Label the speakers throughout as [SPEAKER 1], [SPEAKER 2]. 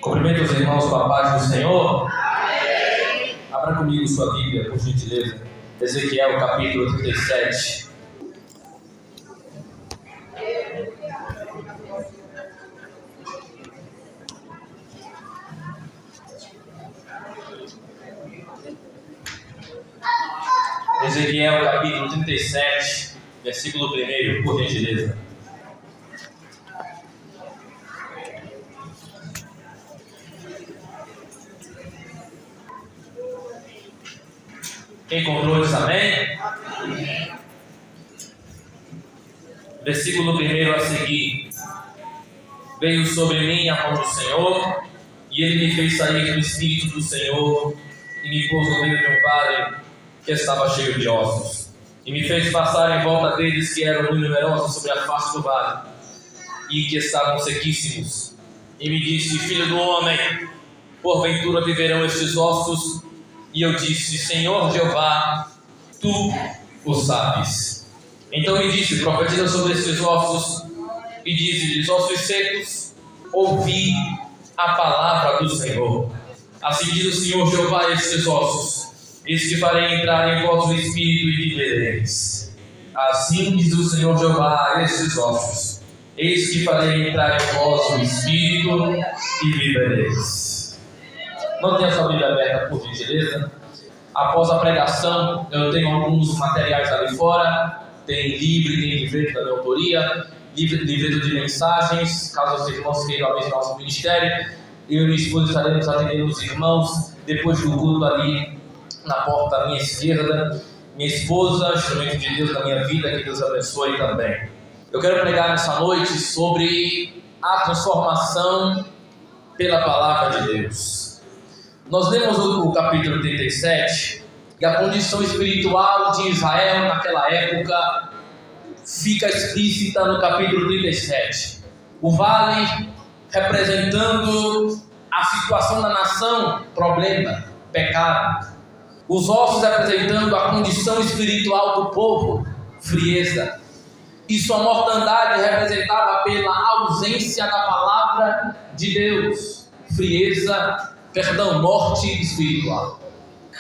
[SPEAKER 1] Cumprimento os irmãos com a paz do Senhor. Amém. Abra comigo sua Bíblia, por gentileza. Ezequiel, capítulo 37. Ezequiel, capítulo 37, versículo 1, por gentileza. Quem encontrou diz amém? Amém. Versículo 1 a seguir. Veio sobre mim a mão do Senhor, e ele me fez sair do Espírito do Senhor, e me pôs no meio de um vale que estava cheio de ossos, e me fez passar em volta deles que eram muito numerosos sobre a face do vale, e que estavam sequíssimos. E me disse: filho do homem, porventura viverão estes ossos? E eu disse: Senhor Jeová, tu o sabes. Então me disse: profetiza sobre estes ossos, e dize-lhes: ossos secos, ouvi a palavra do Senhor. Assim diz o Senhor Jeová a estes ossos: eis que farei entrar em vós o Espírito e vivereis. Assim diz o Senhor Jeová a estes ossos: eis que farei entrar em vós o Espírito e vivereis. Mantenha a sua Bíblia aberta, por gentileza. Após a pregação, eu tenho alguns materiais ali fora. Tem livro e tem livreto da minha autoria, livreto de mensagens, caso os irmãos queiram abrir nosso ministério. Eu e minha esposa estaremos atendendo os irmãos depois do culto ali na porta à minha esquerda. Minha esposa, instrumento de Deus na minha vida, que Deus abençoe também. Eu quero pregar nessa noite sobre a transformação pela palavra de Deus. Nós lemos o capítulo 37 e a condição espiritual de Israel naquela época fica explícita no capítulo 37. O vale representando a situação da nação, problema, pecado. Os ossos representando a condição espiritual do povo, frieza. E sua mortandade representada pela ausência da palavra de Deus, morte espiritual.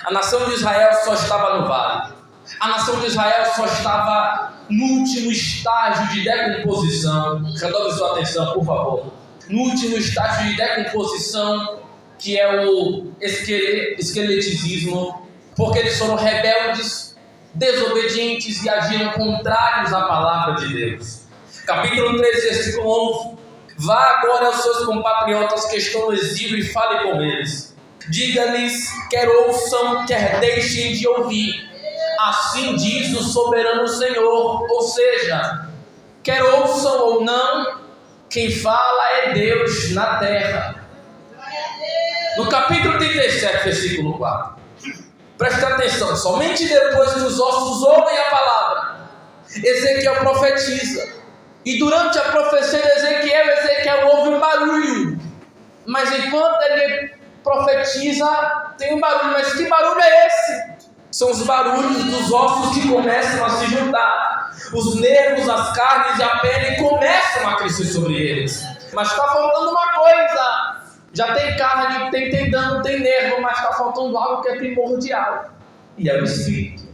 [SPEAKER 1] A nação de Israel só estava no vale. A nação de Israel só estava no último estágio de decomposição. Redobre sua atenção, por favor. No último estágio de decomposição, que é o esqueletismo, porque eles foram rebeldes, desobedientes e agiram contrários à palavra de Deus. Capítulo 13, versículo 11. Vá agora aos seus compatriotas que estão no exílio e fale com eles. Diga-lhes, quer ouçam, quer deixem de ouvir. Assim diz o soberano Senhor. Ou seja, quer ouçam ou não, quem fala é Deus na terra. No capítulo 37, versículo 4. Preste atenção, somente depois que os ossos ouvem a palavra, Ezequiel profetiza. E durante a profecia de Ezequiel ouve um barulho. Mas enquanto ele profetiza, tem um barulho. Mas que barulho é esse? São os barulhos dos ossos que começam a se juntar. Os nervos, as carnes e a pele começam a crescer sobre eles. Mas está faltando uma coisa. Já tem carne, tem tendão, tem nervo, mas está faltando algo que é primordial. E é o Espírito.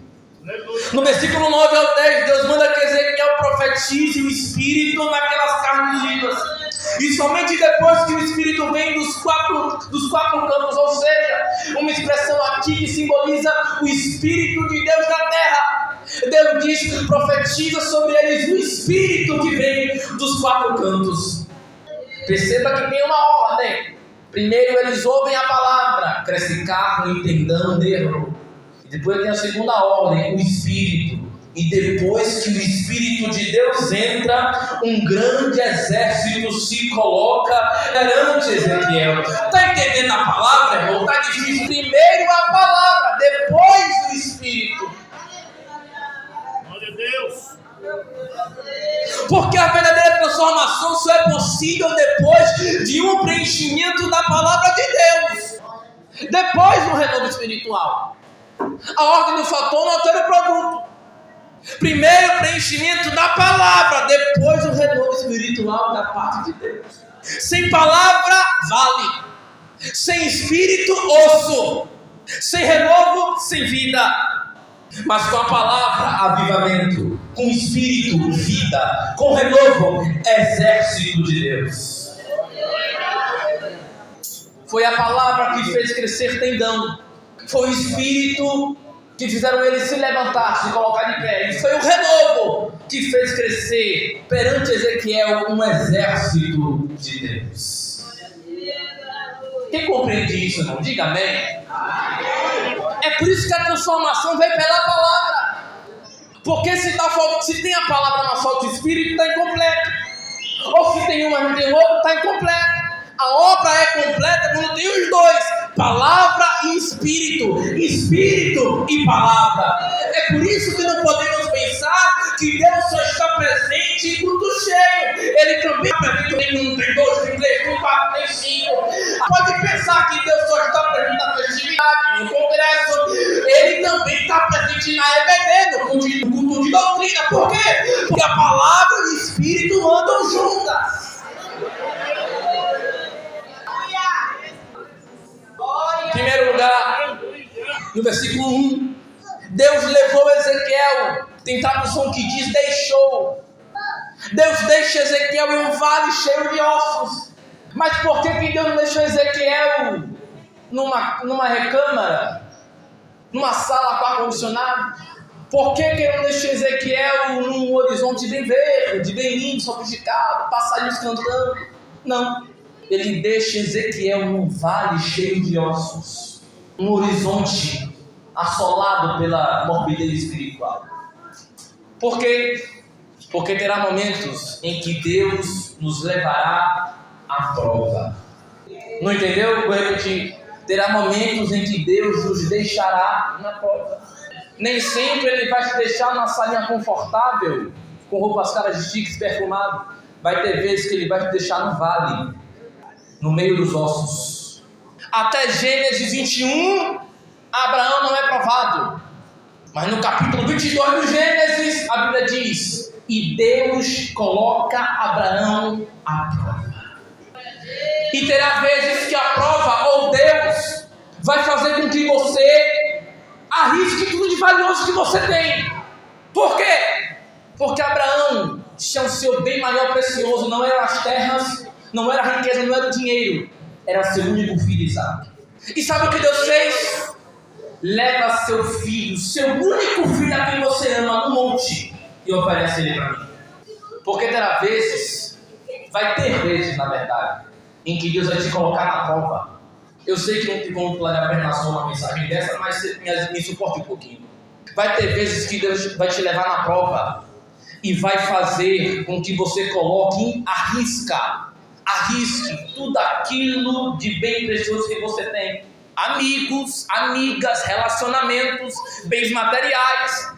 [SPEAKER 1] No versículo 9 ao 10, Deus manda que Ezequiel profetize o Espírito naquelas carnes vivas. E somente depois que o Espírito vem dos quatro cantos, ou seja, uma expressão aqui que simboliza o Espírito de Deus na terra. Deus diz que profetiza sobre eles o Espírito que vem dos quatro cantos. Perceba que tem uma ordem. Primeiro eles ouvem a palavra, cresce carne, tendão, nervo. E depois tem a segunda ordem, o Espírito. E depois que o Espírito de Deus entra, um grande exército se coloca perante Ezequiel. Está entendendo a palavra, irmão? Está difícil. Primeiro a palavra, depois o Espírito.
[SPEAKER 2] Glória a Deus.
[SPEAKER 1] Porque a verdadeira transformação só é possível depois de um preenchimento da palavra de Deus. Depois do renovo espiritual. A ordem do fator não altera o produto. Primeiro o preenchimento da palavra, depois o renovo espiritual da parte de Deus. Sem palavra, vale. Sem espírito, osso. Sem renovo, sem vida. Mas com a palavra, avivamento. Com espírito, vida. Com renovo, exército de Deus. Foi a palavra que fez crescer tendão. Foi o espírito que fizeram ele se levantar, se colocar de pé. E foi o renovo que fez crescer perante Ezequiel um exército de Deus. Quem compreende isso, irmão? Diga amém. É por isso que a transformação vem pela palavra. Porque se tem a palavra, mas falta o espírito, está incompleto. Ou se tem uma, não tem outra, está incompleto. A obra é completa quando tem os dois: palavra e espírito. Espírito e palavra. É por isso que não podemos pensar que Deus só está presente em culto cheio. Ele também está presente em 1, tem 2, tem 3, tem 4, tem 5. Pode pensar que Deus só está presente na festividade, no congresso. Ele também está presente na EBD, no culto de doutrina. Por quê? Porque a palavra e o espírito andam juntas. Em primeiro lugar, no versículo 1, Deus levou Ezequiel. Tem tradução que diz deixou. Deus deixa Ezequiel em um vale cheio de ossos. Mas por que Deus não deixou Ezequiel numa recâmara, numa sala com ar-condicionado? Por que não deixou Ezequiel num horizonte bem verde, bem lindo, sofisticado, passarinhos cantando? Não. Ele deixa Ezequiel num vale cheio de ossos, um horizonte assolado pela morbidez espiritual. Por quê? Porque terá momentos em que Deus nos levará à prova. Não entendeu? Vou repetir. Terá momentos em que Deus nos deixará na prova. Nem sempre Ele vai te deixar numa salinha confortável, com roupas caras de chiques, perfumado. Vai ter vezes que Ele vai te deixar no vale, no meio dos ossos. Até Gênesis 21, Abraão não é provado. Mas no capítulo 22 do Gênesis, a Bíblia diz: e Deus coloca Abraão à prova. E terá vezes que a prova, ou Deus, vai fazer com que você arrisque tudo de valioso que você tem. Por quê? Porque Abraão tinha um seu bem maior precioso. Não eram as terras, não era a riqueza, não era o dinheiro. Era seu único filho, Isaac. E sabe o que Deus fez? Leva seu filho, seu único filho a quem você ama, no monte, e oferece ele para mim. Porque terá vezes, vai ter vezes, na verdade, em que Deus vai te colocar na prova. Eu sei que não tem como planejar apenas uma mensagem dessa, mas me suporte um pouquinho. Vai ter vezes que Deus vai te levar na prova e vai fazer com que você coloque, arrisque tudo aquilo de bem precioso que você tem. Amigos, amigas, relacionamentos, bens materiais.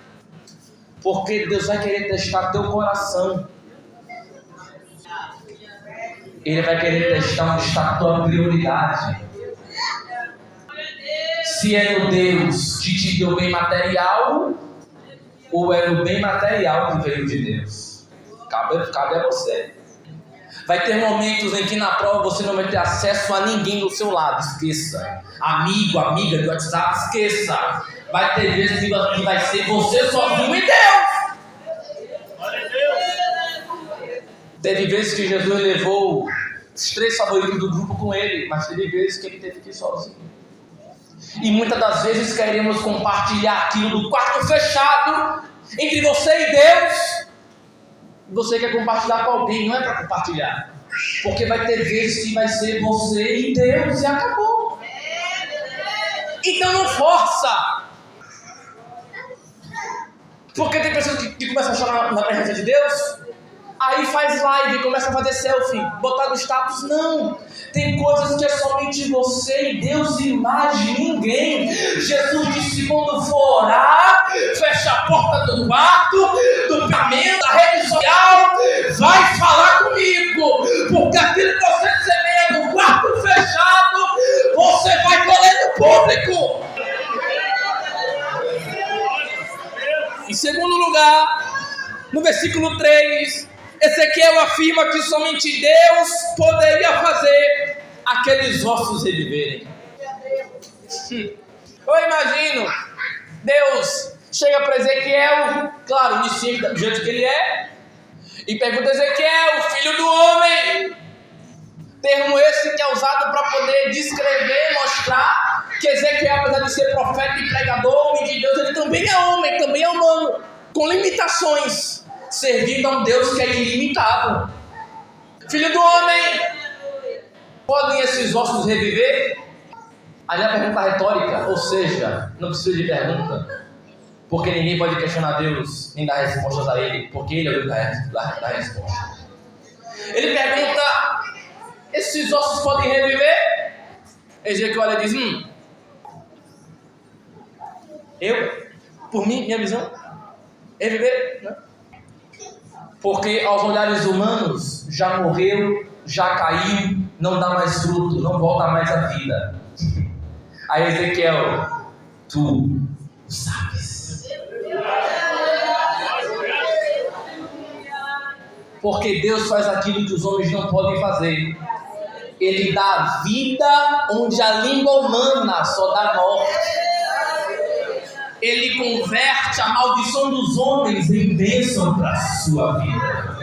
[SPEAKER 1] Porque Deus vai querer testar teu coração. Ele vai querer testar onde está a tua prioridade. Se é no Deus que te deu bem material, ou é no bem material que veio de Deus. Cabe a você. Vai ter momentos em que na prova você não vai ter acesso a ninguém do seu lado. Esqueça. Amigo, amiga do WhatsApp, esqueça. Vai ter vezes que vai ser você sozinho e Deus. Teve vezes que Jesus levou os 3 favoritos do grupo com ele, mas teve vezes que ele teve que ir sozinho. E muitas das vezes queremos compartilhar aquilo do quarto fechado entre você e Deus. Você quer compartilhar com alguém, não é para compartilhar. Porque vai ter vezes que vai ser você e Deus e acabou. Então não força. Porque tem pessoas que começam a chorar na presença de Deus, aí faz live, começa a fazer selfie, botar no status. Não, tem coisas que é somente você e Deus e mais ninguém. Jesus disse: quando for orar, fecha a porta do quarto, do caminho, da rede social, vai falar comigo, porque aquilo que você semeia no quarto fechado, você vai colher no público. Em segundo lugar, no versículo 3, Ezequiel afirma que somente Deus poderia fazer aqueles ossos reviverem. Eu imagino, Deus chega para Ezequiel, claro, onisciente do jeito que ele é, e pergunta a Ezequiel, filho do homem, termo esse que é usado para poder descrever, mostrar que Ezequiel, apesar de ser profeta e pregador, homem de Deus, ele também é homem, também é humano, com limitações, servindo a um Deus que é ilimitado. Filho do homem, podem esses ossos reviver? Aí a pergunta retórica, ou seja, não precisa de pergunta, porque ninguém pode questionar Deus, nem dar respostas a Ele, porque Ele é o Deus da resposta. Ele pergunta, esses ossos podem reviver? Ezequiel olha e diz, por mim, minha visão, reviver? Não. Porque aos olhares humanos, já morreu, já caiu, não dá mais fruto, não volta mais à vida. Aí Ezequiel, tu sabes. Porque Deus faz aquilo que os homens não podem fazer. Ele dá vida onde a língua humana só dá morte. Ele converte a maldição dos homens em bênção para a sua vida.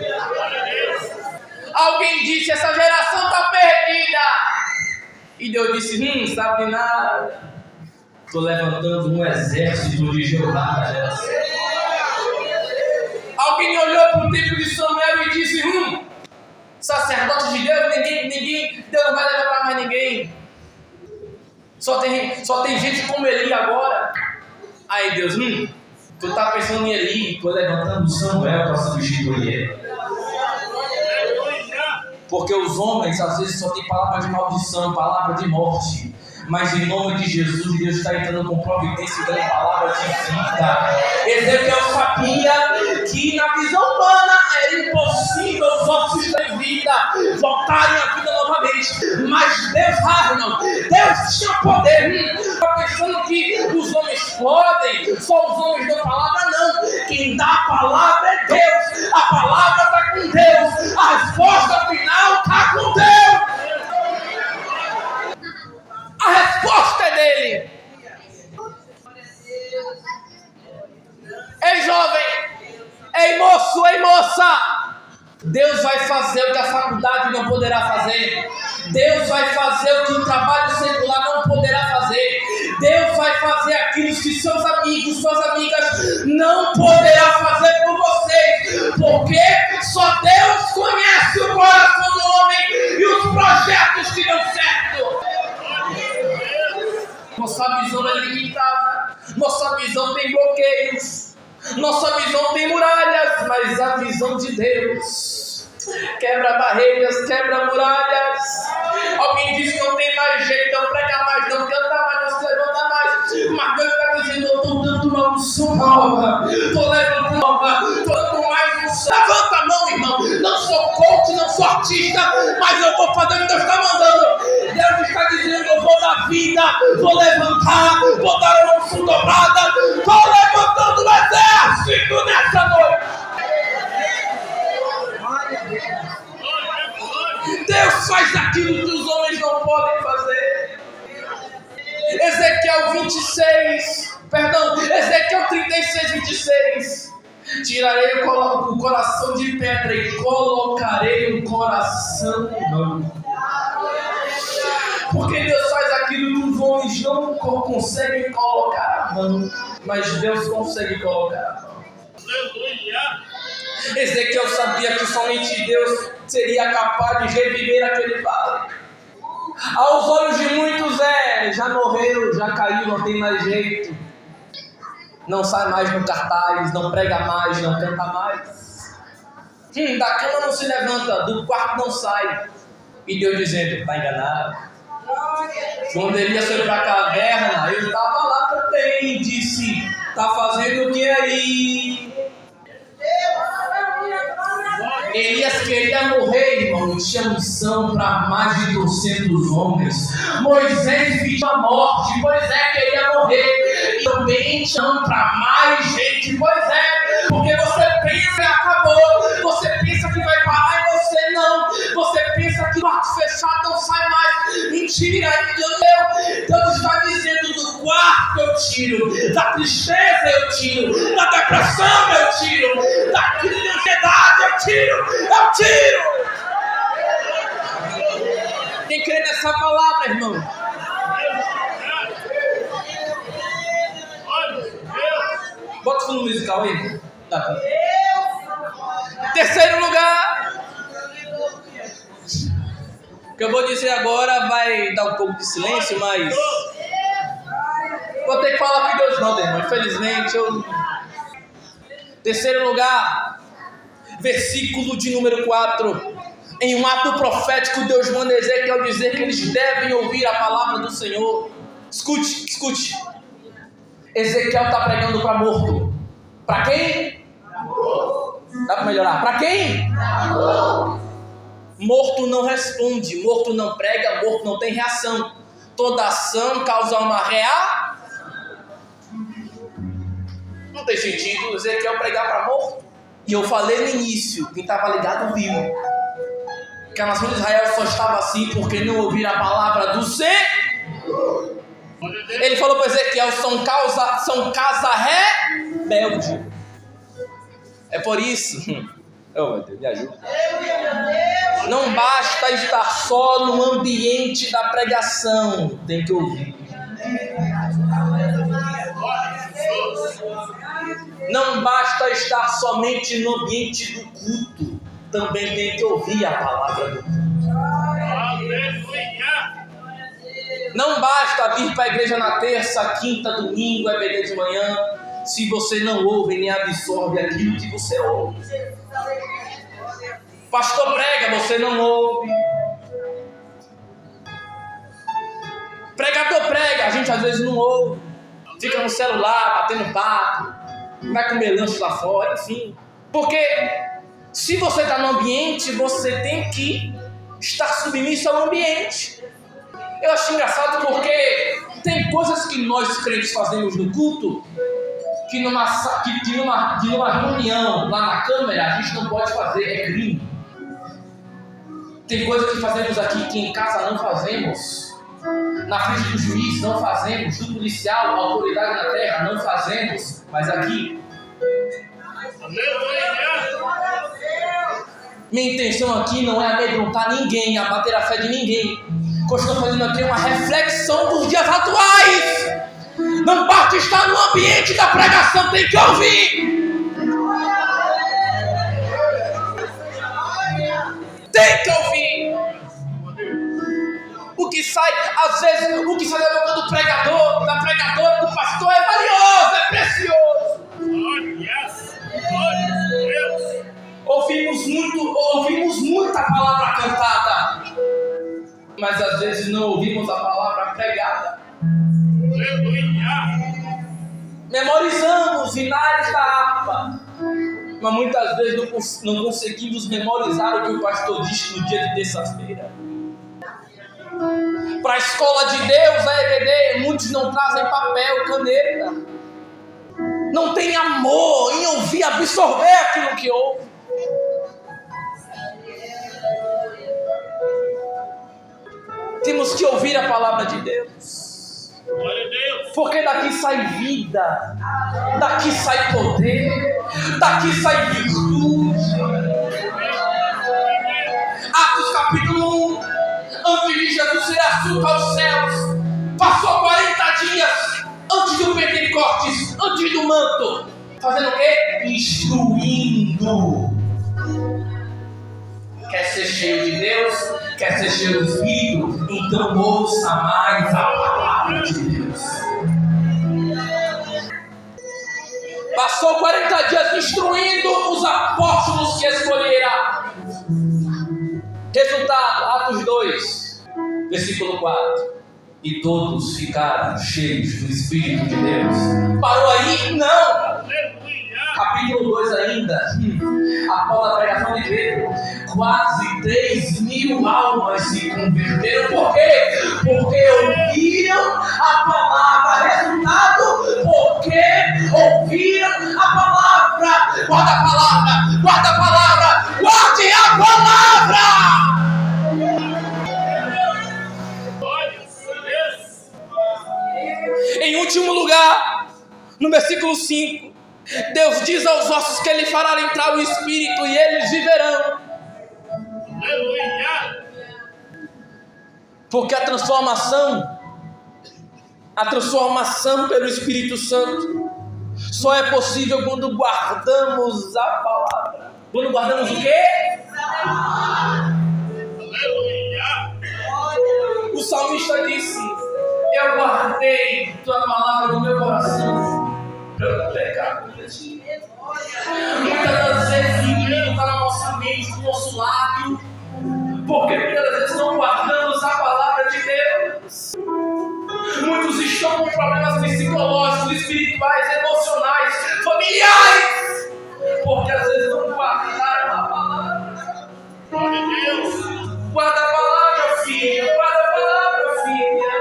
[SPEAKER 1] Alguém disse, essa geração está perdida. E Deus disse, sabe de nada. Estou levantando um exército de Jeová na geração. Alguém olhou para o templo de Samuel e disse, sacerdote de Deus, ninguém, Deus não vai levantar mais ninguém. Só tem gente como Eli agora. Aí Deus, tu está pensando em Eli, estou levantando Samuel para substituir ele. Porque os homens às vezes só tem palavra de maldição, palavra de morte. Mas em nome de Jesus, Deus está entrando com providência e dando palavra de vida. Ezequiel sabia que na visão humana era impossível os ossos terem vida, voltarem à vida novamente. Mas Deus tinha poder. Está pensando que os homens podem, só os homens dão palavra? Não. Quem dá a palavra é Deus. A palavra está com Deus. A resposta final está com Deus. A resposta é dele. Ei jovem, ei moço, ei moça, Deus vai fazer o que a faculdade não poderá fazer. Deus vai fazer o que o trabalho secular não poderá fazer. Deus vai fazer aquilo que seus amigos, suas amigas não poderá fazer por vocês. Porque só Deus conhece o coração do homem e os projetos que dão certo. Nossa visão é limitada, nossa visão tem bloqueios, nossa visão tem muralhas, mas a visão de Deus quebra barreiras, quebra muralhas. Alguém diz que não tem mais jeito, não prega mais, não canta mais, não se levanta mais. Mas Deus está dizendo, eu estou dando uma unção nova, estou levantando nova, estou dando mais unção. Levanta a mão, irmão, não sou coach, não sou artista, mas eu vou fazer o que Deus está mandando. Deus está dizendo, eu vou dar vida, vou levantar, vou dar uma unção dobrada, estou levantando o exército nessa noite. Deus faz aquilo que os homens não podem fazer. Ezequiel 36, 26. Tirarei o coração de pedra e colocarei o coração humano. Porque Deus faz aquilo que os homens não conseguem colocar a mão, mas Deus consegue colocar a mão.
[SPEAKER 2] Aleluia!
[SPEAKER 1] Ezequiel sabia que somente Deus seria capaz de reviver aquele vale. Aos olhos de muitos já morreu, já caiu, não tem mais jeito. Não sai mais no cartaz, não prega mais, não canta mais. Da cama não se levanta, do quarto não sai. E Deus dizendo, está enganado. Quando Elias foi para a caverna, eu estava lá também e disse, está fazendo o que aí? Elias queria morrer, irmão, tinha missão para mais de 200 homens. Moisés viu a morte, pois queria morrer. E também tinha para mais gente, pois porque você pensa que acabou, você pensa que vai parar e você não.
[SPEAKER 3] não. Você pensa que o quarto fechado não sai mais. Mentira, entendeu? Deus está dizendo: do quarto eu tiro, da tristeza eu tiro, da depressão eu tiro, da crise de ansiedade eu tiro. Quem crê nessa palavra, irmão? Bota o fundo musical aí. Tá. Terceiro lugar. O que eu vou dizer agora vai dar um pouco de silêncio, mas vou ter que falar com Deus não, irmão. Infelizmente eu... Terceiro lugar, versículo de número 4. Em um ato profético, Deus manda Ezequiel dizer que eles devem ouvir a palavra do Senhor. Escute. Ezequiel está pregando para morto. Para quem? Dá para melhorar? Para quem? Morto não responde, morto não prega, morto não tem reação. Toda ação causa uma reação. Não tem sentido Ezequiel pregar para morto. E eu falei no início, quem estava ligado viu, que a nação de Israel só estava assim porque não ouviram a palavra do Senhor. Ele falou para Ezequiel: são casa rebelde. É por isso, oh, Deus, me ajuda. Não basta estar só no ambiente da pregação, tem que ouvir. Não basta estar somente no ambiente do culto, também tem que ouvir a palavra do culto. Não basta vir para a igreja na terça, quinta, domingo, EBD de manhã, se você não ouve nem absorve aquilo que você ouve. Pastor prega, você não ouve. Pregador prega, a gente às vezes não ouve. Fica no celular, batendo papo, vai comer lanche lá fora, enfim. Porque se você está no ambiente, você tem que estar submisso ao ambiente. Eu acho engraçado porque tem coisas que nós crentes fazemos no culto que numa reunião lá na câmera a gente não pode fazer, é crime. Tem coisas que fazemos aqui que em casa não fazemos, na frente do juiz não fazemos, do policial, autoridade na terra não fazemos, mas aqui. Minha intenção aqui não é amedrontar ninguém, abater a fé de ninguém. O que eu estou fazendo aqui é uma reflexão dos dias atuais. Não basta estar no ambiente da pregação, tem que ouvir. Tem que ouvir. O que sai, às vezes, o que sai da boca do pregador, da pregadora, do pastor é valioso, é precioso. Ouvimos muita palavra cantada, mas às vezes não ouvimos a palavra pregada. Memorizamos finais da harpa, mas muitas vezes não conseguimos memorizar o que o pastor disse no dia de terça-feira. Para a escola de Deus, a EBD, muitos não trazem papel, caneta. Não tem amor em ouvir, absorver aquilo que ouve. Temos que ouvir a palavra de Deus. Porque daqui sai vida, daqui sai poder, daqui sai virtude. Atos capítulo 1, antes de Jesus ser assunto aos céus, passou 40 dias antes do Pentecostes, antes do manto, fazendo o quê? Instruindo. Quer ser cheio de Deus? Quer ser cheio do Espírito? Então ouça mais a palavra de Deus. Passou 40 dias instruindo os apóstolos que escolherá. Resultado, Atos 2, versículo 4. E todos ficaram cheios do Espírito de Deus. Parou aí? Não! Capítulo 2 ainda, após a pregação de Pedro, quase 3.000 almas se converteram. Por quê? Porque ouviram a palavra. Resultado, porque ouviram a palavra. Guarda a palavra, guarda a palavra, guarde a palavra. Em último lugar, no versículo 5, Deus diz aos ossos que Ele fará entrar o Espírito e eles viverão.
[SPEAKER 2] Aleluia.
[SPEAKER 3] Porque a transformação pelo Espírito Santo só é possível quando guardamos a palavra. Quando guardamos o quê?
[SPEAKER 2] Aleluia.
[SPEAKER 3] O salmista disse: eu guardei tua palavra no meu coração para eu não pecar contra ti. Muitas das vezes o inimigo está na nossa mente, no nosso lábio, porque muitas das vezes não guardamos a palavra de Deus. Muitos estão com problemas psicológicos, espirituais, emocionais, familiares, porque às vezes não guardaram a palavra.
[SPEAKER 2] Glória a Deus.
[SPEAKER 3] Guarda a palavra, filho, guarda a palavra, filha.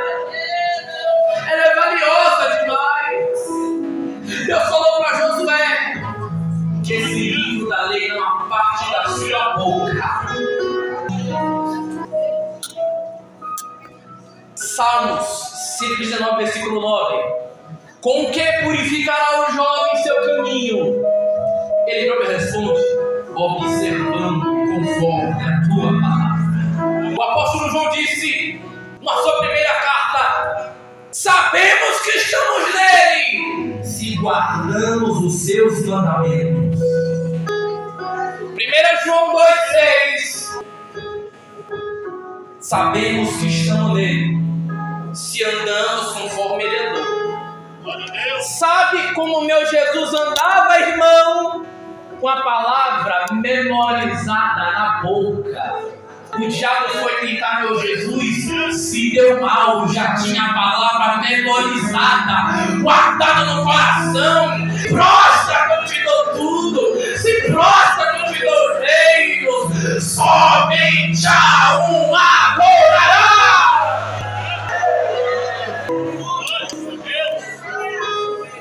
[SPEAKER 3] Ela é valiosa demais. Deus falou para Josué que esse livro da lei não é parte da sua boca. Salmos 119, versículo 9. Com que purificará o jovem seu caminho? Ele próprio responde: observando conforme a tua palavra. O apóstolo João disse na sua primeira carta: sabemos que estamos nele, se guardamos os seus mandamentos. 1 João 2,6. Sabemos que estamos nele, se andamos conforme ele andou.
[SPEAKER 2] Glória a Deus.
[SPEAKER 3] Sabe como meu Jesus andava, irmão? Com a palavra memorizada na boca. O diabo foi tentar meu Jesus, se deu mal, já tinha a palavra memorizada, guardada no coração. Prostra que eu te dou tudo, se prostra que eu te dou o reino, somente a um adorará.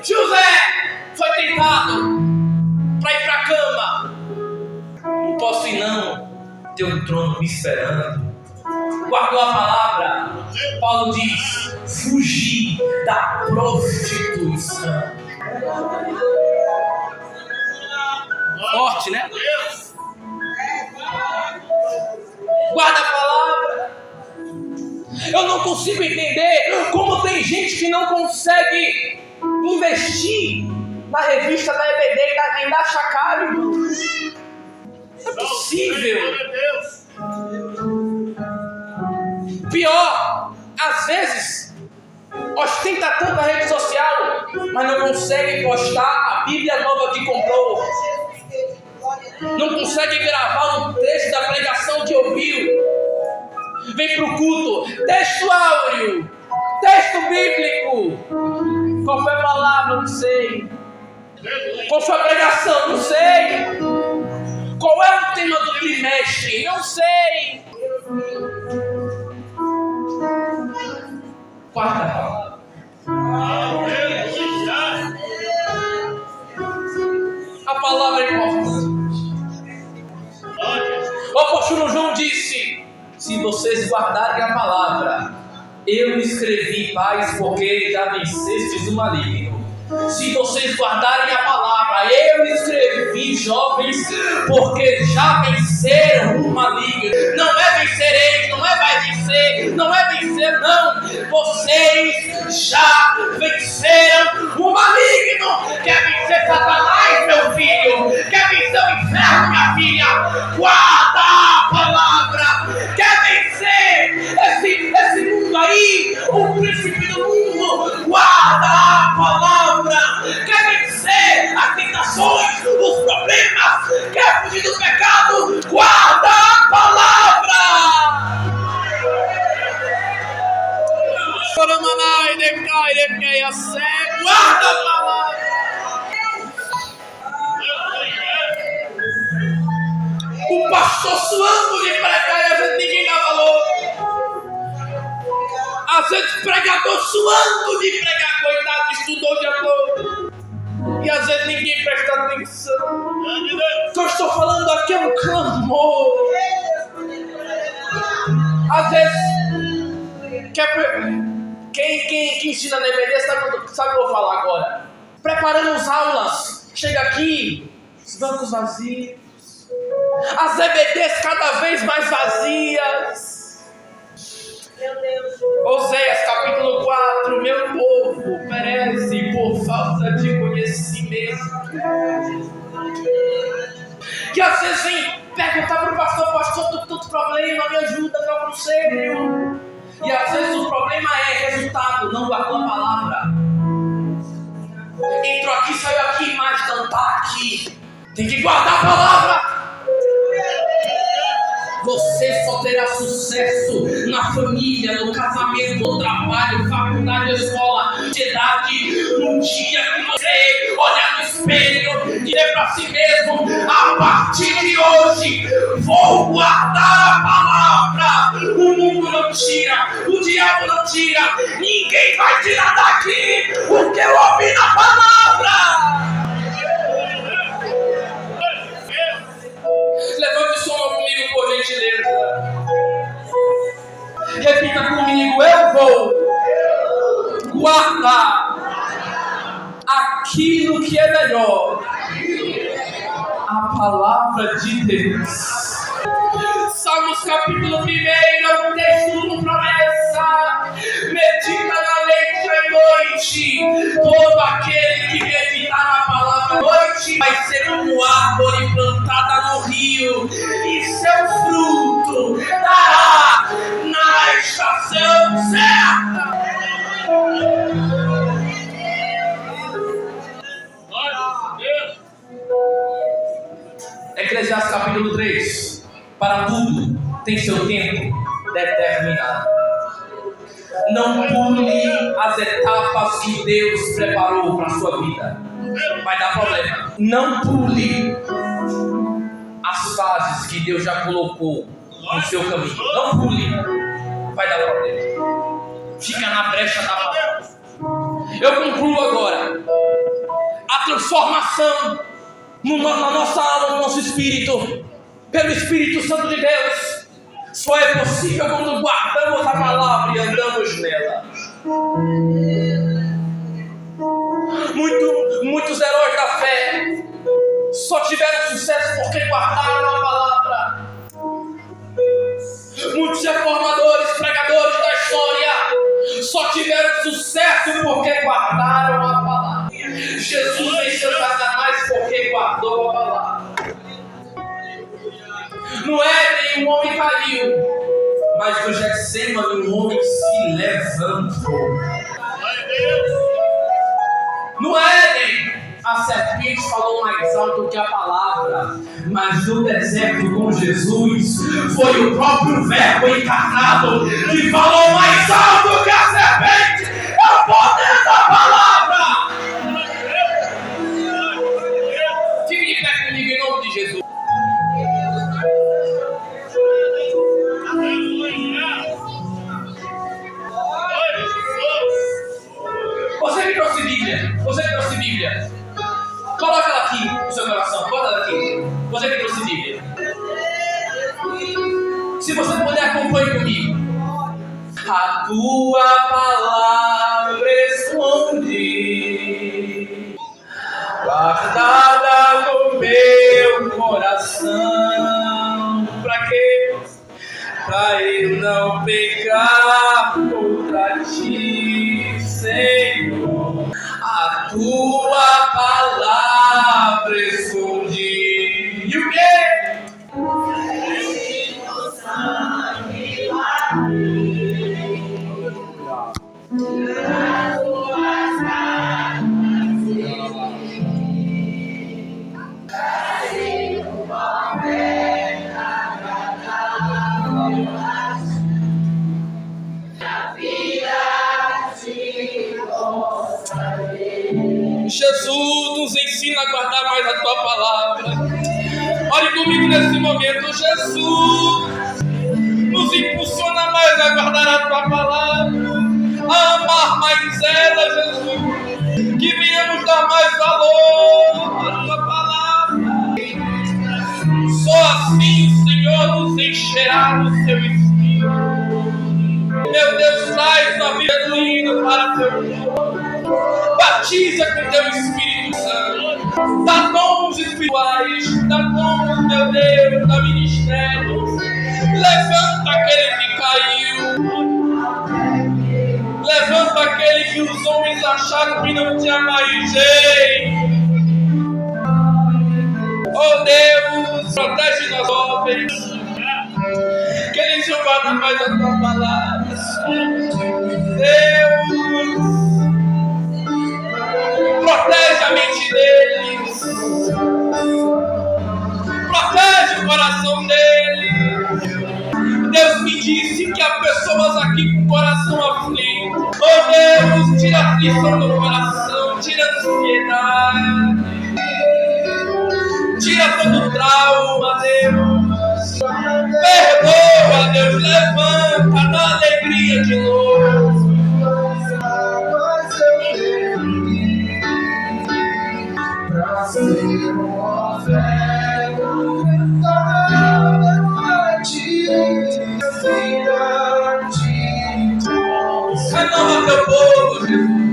[SPEAKER 3] José foi tentado para ir para a cama. Não posso ir não, tem um trono me esperando. Guardou a palavra. Paulo diz: fugir da prostituição. Forte, né? Guarda a palavra. Eu não consigo entender como tem gente que não consegue investir na revista da EBD e da Chacalho. Não é possível.
[SPEAKER 2] Glória a Deus.
[SPEAKER 3] Pior, às vezes ostenta tanto a rede social, mas não consegue postar a Bíblia nova que comprou. Não consegue gravar um trecho da pregação que ouviu. Vem para o culto, texto áureo, texto bíblico. Qual foi a palavra? Não sei. Qual foi a pregação? Não sei. Qual é o tema do trimestre? Não sei. Quarta palavra.
[SPEAKER 2] Aleluia.
[SPEAKER 3] A palavra é importante. O apóstolo João disse: se vocês guardarem a palavra, eu escrevi paz, porque já vencestes o maligno. Se vocês guardarem a palavra, eu escrevi jovens, porque já venceram o maligno. Não é vencereis, não é vai vencer, não é vencer, não. Vocês já venceram o maligno. Quer vencer Satanás, meu filho? Quer vencer o inferno, minha filha? Guarda a palavra. Quer vencer esse mundo aí, o príncipe do mundo? Guarda a palavra. Quer vencer as tentações, os problemas? Quer fugir do pecado? Guarda a palavra. Guarda a palavra. O pastor suando de pregar e às vezes ninguém dá valor. Às vezes pregador suando de pregar, coitado, estudou o dia todo. E às vezes ninguém presta atenção. O que eu estou falando aqui é um clamor. Às vezes Quem ensina na EBD sabe o que eu vou falar agora. Preparamos aulas. Chega aqui, os bancos vazios. As EBDs cada vez mais vazias.
[SPEAKER 4] Meu Deus.
[SPEAKER 3] Oséias capítulo 4. Meu povo perece por falta de conhecimento. Que às vezes vem perguntar para o pastor, tô com tanto problema, me ajuda, meu conselho. E às vezes o problema é resultado, não guardou a palavra. Entrou aqui, saiu aqui, mas não está aqui. Tem que guardar a palavra. Você só terá sucesso na família, no casamento, no trabalho, faculdade, escola, sociedade, no dia que você olhar no espelho e dizer para si mesmo: a partir de hoje vou guardar a palavra. O mundo não tira, o diabo não tira, ninguém vai tirar daqui o que eu ouvi na palavra. Levante o som comigo, por gentileza. Repita comigo: eu vou guardar aquilo que é melhor, a palavra de Deus. Salmos capítulo 1, um texto com promessa. Medita na lei dia e noite. Todo aquele que meditar na palavra à noite vai ser como árvore plantada no rio, e seu fruto dará na estação certa.
[SPEAKER 2] Glória a Deus.
[SPEAKER 3] Eclesiastes capítulo 3. Para tudo tem seu tempo determinado. Não pule as etapas que Deus preparou para a sua vida. Vai dar problema. Não pule as fases que Deus já colocou no seu caminho. Não pule. Vai dar problema. Fica na brecha da palavra. Eu concluo agora. A transformação na nossa alma, no nosso espírito, pelo Espírito Santo de Deus, só é possível quando guardamos a palavra e andamos nela. Muitos heróis da fé só tiveram sucesso porque guardaram a palavra. Muitos reformadores, pregadores da história só tiveram sucesso porque guardaram a palavra. Jesus venceu Satanás porque guardou a palavra. No Éden, um homem caiu, mas no Getsemane, um homem se levantou. No Éden, a serpente falou mais alto que a palavra, mas no deserto com Jesus, foi o próprio Verbo encarnado que falou mais alto que a serpente. É o poder da palavra. Fique de pé comigo em nome de Jesus. Você que trouxe Bíblia, coloca ela aqui no seu coração, bota ela aqui. Você que trouxe Bíblia, se você puder, acompanhe comigo. A tua palavra escondi, guardada no meu coração. Pra quê? Pra eu não pecar contra ti, Senhor. A tua palavra escondi. E o quê? Jesus nos ensina a guardar mais a tua palavra. Ore comigo nesse momento. Jesus nos impulsiona mais a guardar a tua palavra, a amar mais ela, Jesus. Que venhamos dar mais valor à tua palavra. Só assim o Senhor nos encherá do seu Espírito. Meu Deus, traz a vida linda. Batiza com teu Espírito Santo. Dá dons espirituais. Dá dons, meu Deus, da ministério. Levanta aquele que caiu. Levanta aquele que os homens acharam que não tinha mais jeito. Oh Deus, protege nós jovens. Que eles vão guardar mais a tua palavra. Deus, protege a mente deles. Protege o coração deles. Deus me disse que há pessoas aqui com o coração aflito. Oh Deus, tira a aflição do coração, tira a ansiedade, tira todo o trauma, Deus. Perdoa, Deus, levanta, dá alegria de novo. Renova teu povo, Jesus.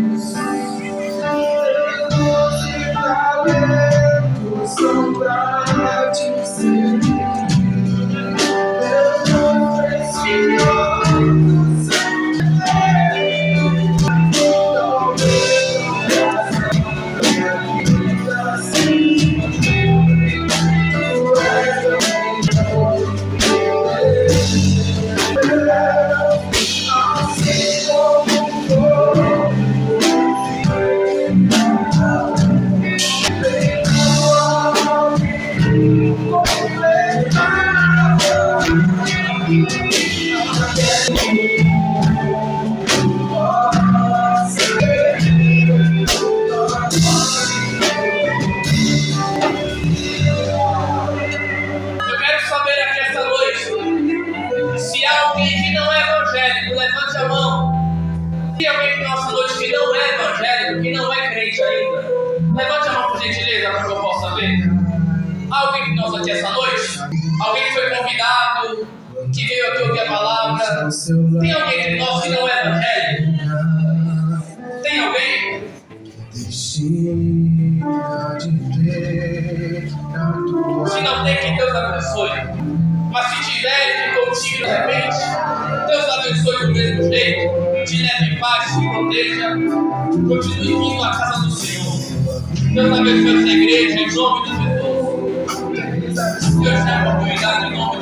[SPEAKER 3] Levante a mão por gentileza para que eu possa ver. Há alguém que nós aqui essa noite? Alguém que foi convidado, que veio aqui ouvir a palavra? Tem alguém que nós que não é evangélico? Tem alguém? Se não tem, que Deus abençoe. Mas se tiver e ficou tímido de repente, Deus abençoe do mesmo jeito, te leve em paz, te proteja, continue vindo à casa do Senhor. Deus abençoe essa igreja em nome de Jesus. Deus te dê a oportunidade em nome de